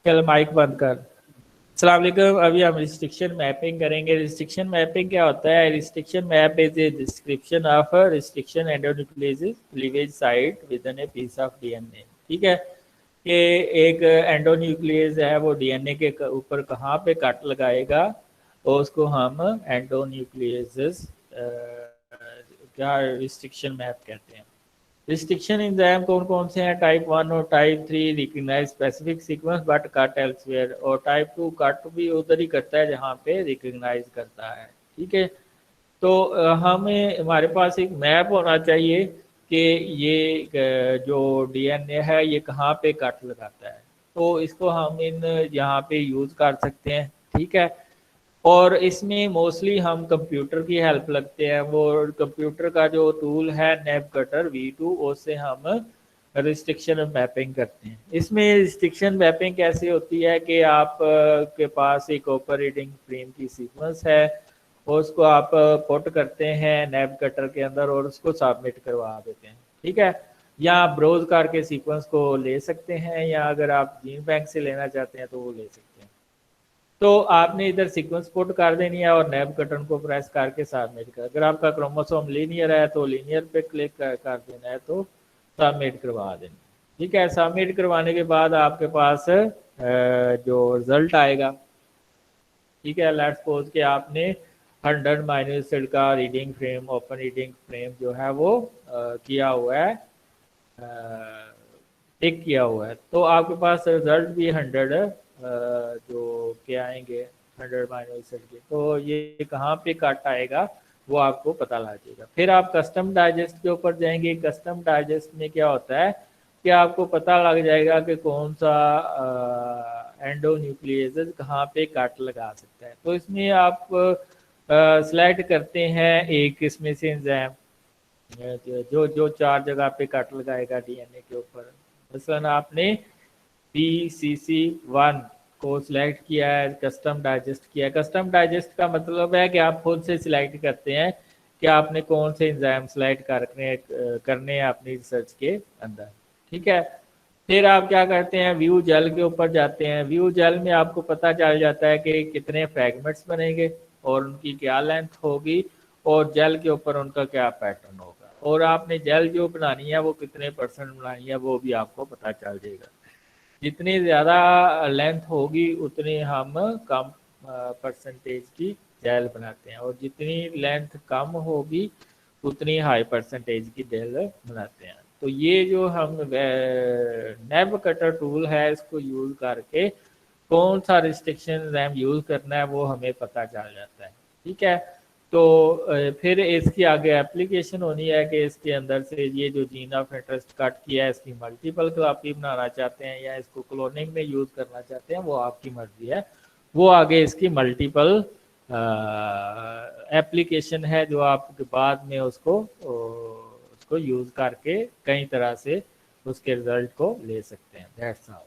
चल माइक बंद कर। अस्सलाम वालेकुम। अभी हम रिस्ट्रिक्शन मैपिंग करेंगे। रिस्ट्रिक्शन मैपिंग क्या होता है? Restriction map is a description of restriction endonuclease cleavage site within a piece of DNA. ठीक है कि एक एंडोन्यूक्लियस है वो डीएनए के ऊपर कहाँ पे कट लगाएगा और उसको हम एंडोन्यूक्लियस क्या रिस्ट्रिक्शन मैप कहते हैं। रिस्ट्रिक्शन एंजाइम कौन कौन से हैं? टाइप 1 और type 3 recognise specific sequence but cut elsewhere, और टाइप 2 कट भी उधर ही करता है जहाँ पे रिकग्नाइज करता है। ठीक है, तो हमें हमारे पास एक मैप होना चाहिए कि ये जो डीएनए है ये कहाँ पे कट लगाता है, तो इसको हम इन यहाँ पे यूज़ कर सकते हैं। ठीक है, और इसमें मोस्टली हम कंप्यूटर की हेल्प लगते हैं। वो कंप्यूटर का जो टूल है नैब कटर V2, उससे हम रिस्ट्रिक्शन मैपिंग करते हैं। इसमें रिस्ट्रिक्शन मैपिंग कैसे होती है कि आप के पास एक ऑपरेटिंग फ्रेम की सीक्वेंस है और उसको आप पुट करते हैं नैब कटर के अंदर और उसको सबमिट करवा देते हैं। ठीक है, या आप ब्राउज करके सीक्वेंस को ले सकते हैं, या अगर आप जीन बैंक से लेना चाहते हैं तो वो ले सकते हैं। तो आपने इधर सीक्वेंस पुट कर देनी है और नैब कटन को प्रेस करके सबमिट कर। अगर आपका क्रोमोसोम लीनियर है तो लीनियर पे क्लिक कर देना है तो सबमिट करवा देना। ठीक है, सबमिट करवाने के बाद आपके पास जो रिजल्ट आएगा, ठीक है, लेट्स सपोज कि आपने 100 माइनस का reading frame, open reading frame जो है वो किया हुआ है, टिक किया हुआ है, तो आपके पास रिजल्ट भी 100 जो क्या आएंगे 100 माइनस के, तो ये कहाँ पे कट आएगा वो आपको पता लग जाएगा। फिर आप कस्टम डाइजेस्ट के ऊपर जाएंगे। कस्टम डाइजेस्ट में क्या होता है कि आपको पता लग जाएगा कि कौन सा एंडोन्यूक्लियस कहाँ पे कट लगा सकता है। तो इसमें आप सिलेक्ट करते हैं एक इसमें से एंजाइम जो जो 4 जगह पे कट लगाएगा डीएनए के ऊपर। मसलन आपने PCC1 को सिलेक्ट किया है, कस्टम डाइजेस्ट किया है। कस्टम डाइजेस्ट का मतलब है कि आप खुद से सिलेक्ट करते हैं कि आपने कौन से एंजाइम सिलेक्ट करने हैं अपनी रिसर्च के अंदर। ठीक है, फिर आप क्या करते हैं, व्यू जेल के ऊपर जाते हैं। व्यू जेल में आपको पता चल जाता है कि कितने फ्रैगमेंट्स बनेंगे और उनकी क्या लेंथ होगी और जेल के ऊपर उनका क्या पैटर्न होगा, और आपने जेल जो बनानी है वो कितने परसेंट बनानी है वो भी आपको पता चल जाएगा। जितनी ज़्यादा लेंथ होगी उतनी हम कम परसेंटेज की जेल बनाते हैं, और जितनी लेंथ कम होगी उतनी हाई परसेंटेज की जेल बनाते हैं। तो ये जो हम नैब कटर टूल है इसको यूज़ करके कौन सा रिस्ट्रिक्शन रैम यूज़ करना है वो हमें पता चल जाता है। ठीक है, तो फिर इसकी आगे एप्लीकेशन होनी है कि इसके अंदर से ये जो जीन ऑफ इंटरेस्ट कट किया है इसकी मल्टीपल कॉपी बनाना चाहते हैं या इसको क्लोनिंग में यूज़ करना चाहते हैं, वो आपकी मर्जी है। वो आगे इसकी मल्टीपल एप्लीकेशन है जो आप बाद में उसको यूज़ करके कई तरह से उसके रिजल्ट को ले सकते हैं। That's all.